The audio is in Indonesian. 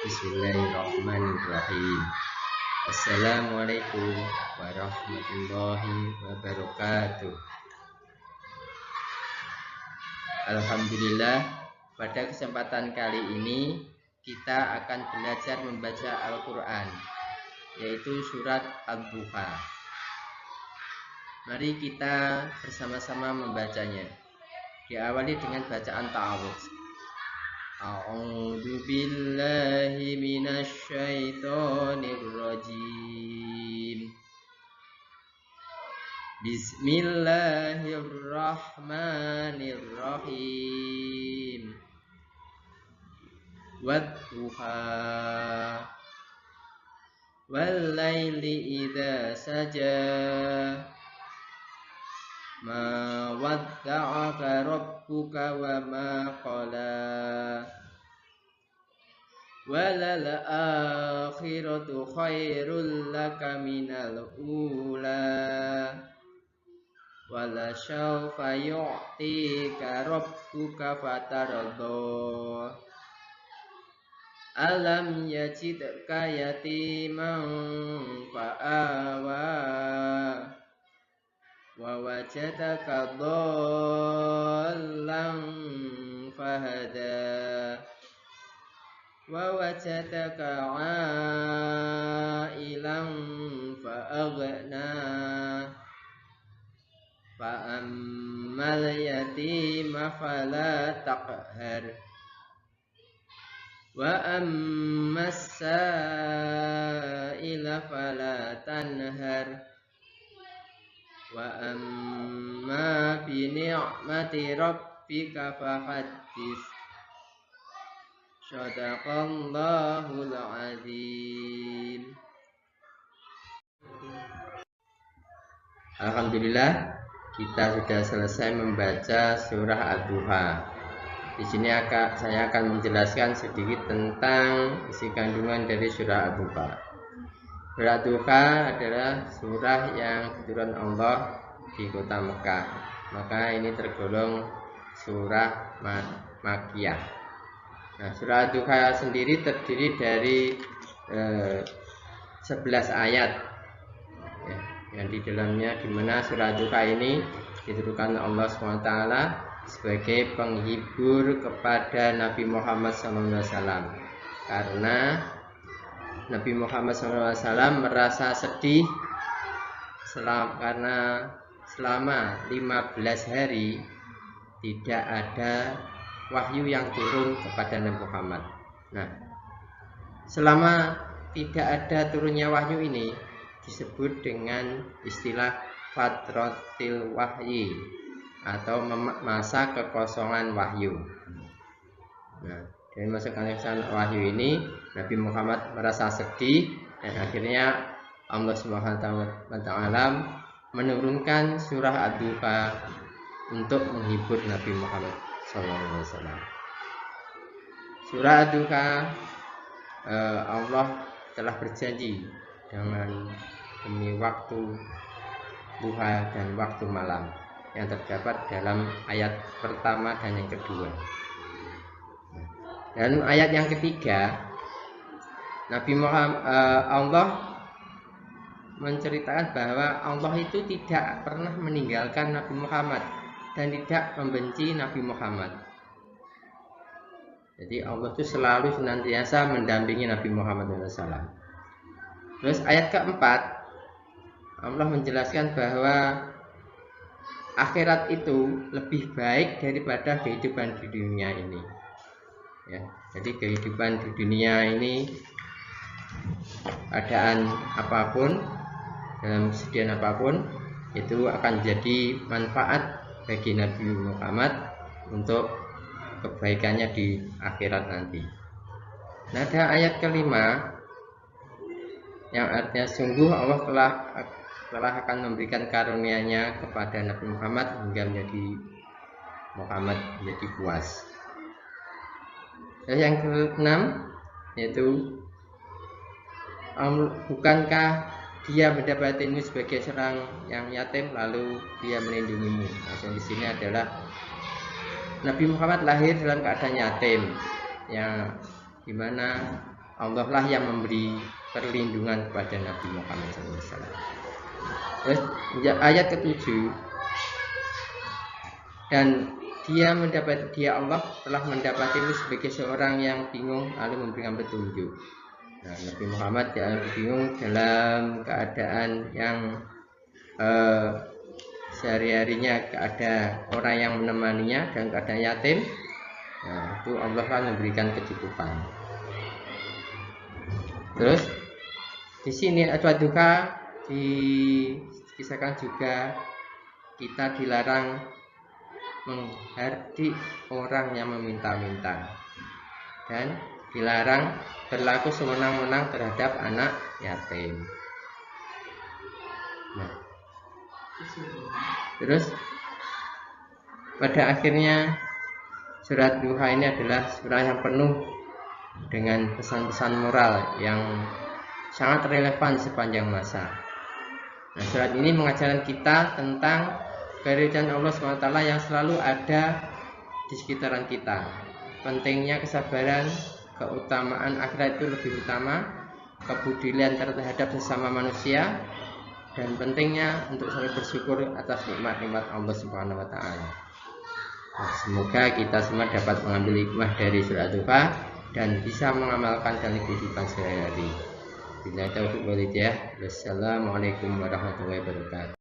Bismillahirrahmanirrahim. Assalamualaikum warahmatullahi wabarakatuh. Alhamdulillah, pada kesempatan kali ini kita akan belajar membaca Al-Quran, yaitu surat Ad-Duha. Mari kita bersama-sama membacanya. Diawali dengan bacaan ta'awudz. A'udzu billahi minasy syaithanir rajim. Bismillahirrahmanirrahim. Wadduha wal laili idza saja. Ma wadda'aka rabbuka wa ma qala. Walal akhiratu khairul laka minal ula. Wala syaufa yu'tika rabbuka fatardo. Alam yajidka yatiman fa'awa. Wa wajadaka dhallan fahada. Wa wajadaka 'ailan fa'aghna. Fa ammal yatima fala taqhar. Wa ammas sa'ila fala tanhar. Wa amma bi ni'mati rabbika fahaddits. Shadaqallahul azim. Alhamdulillah, kita sudah selesai membaca surah Ad-Duha. Di sini saya akan menjelaskan sedikit tentang isi kandungan dari surah Ad-Duha. Surah Ad-Duha adalah surah yang diturunkan Allah di kota Mekah. Maka ini tergolong surah Makkiyah. Nah, surah Ad-Duha sendiri terdiri dari 11 ayat ya, yang di dalamnya, dimana surah Ad-Duha ini diturunkan Allah SWT sebagai penghibur kepada Nabi Muhammad SAW, karena Nabi Muhammad SAW merasa sedih karena selama 15 hari tidak ada wahyu yang turun kepada Nabi Muhammad. Nah, selama tidak ada turunnya wahyu ini disebut dengan istilah fatratil wahyi atau masa kekosongan wahyu. Nah, dari masa kekosongan wahyu ini Nabi Muhammad merasa sedih, dan akhirnya Allah SWT menurunkan surah Ad-Duha untuk menghibur Nabi Muhammad SAW. Surah Ad-Duha, Allah telah berjanji dengan demi waktu duha dan waktu malam yang terdapat dalam ayat pertama dan yang kedua. Dan ayat yang ketiga, Nabi Muhammad, Allah menceritakan bahwa Allah itu tidak pernah meninggalkan Nabi Muhammad dan tidak membenci Nabi Muhammad. Jadi Allah itu selalu senantiasa mendampingi Nabi Muhammad SAW. Terus ayat keempat, Allah menjelaskan bahwa akhirat itu lebih baik daripada kehidupan di dunia ini. Ya, jadi kehidupan di dunia ini, keadaan apapun, dalam kesedihan apapun, itu akan jadi manfaat bagi Nabi Muhammad untuk kebaikannya di akhirat nanti. Nah, ada ayat kelima yang artinya sungguh Allah telah akan memberikan karunia-Nya kepada Nabi Muhammad hingga Muhammad menjadi puas. Dan yang keenam yaitu, bukankah dia mendapatimu sebagai seorang yang yatim lalu dia melindungimu. Maksud di sini adalah Nabi Muhammad lahir dalam keadaan yatim, yang dimana Allah lah yang memberi perlindungan kepada Nabi Muhammad SAW. Terus ayat ke-7, dan dia Allah telah mendapatimu sebagai seorang yang bingung lalu memberikan petunjuk. Nah, Nabi Muhammad bingung dalam keadaan yang sehari-harinya ada orang yang menemaninya dan keadaan yatim. Nah, itu Allah akan memberikan kecukupan. Terus di sini ada duka dikisahkan juga kita dilarang menghardik orang yang meminta-minta dan dilarang berlaku sewenang-wenang terhadap anak yatim. Nah, terus pada akhirnya surat Duha ini adalah surat yang penuh dengan pesan-pesan moral yang sangat relevan sepanjang masa. Nah, surat ini mengajarkan kita tentang keridhaan Allah SWT yang selalu ada di sekitaran kita. Pentingnya kesabaran, keutamaan akhirat itu lebih utama, kepedulian terhadap sesama manusia, dan pentingnya untuk selalu bersyukur atas nikmat-nikmat Allah Subhanahu wa taala. Nah, semoga kita semua dapat mengambil hikmah dari surat Duha dan bisa mengamalkan dalam kehidupan sehari-hari. Bila taufiq wal hidayah. Wassalamualaikum warahmatullahi wabarakatuh.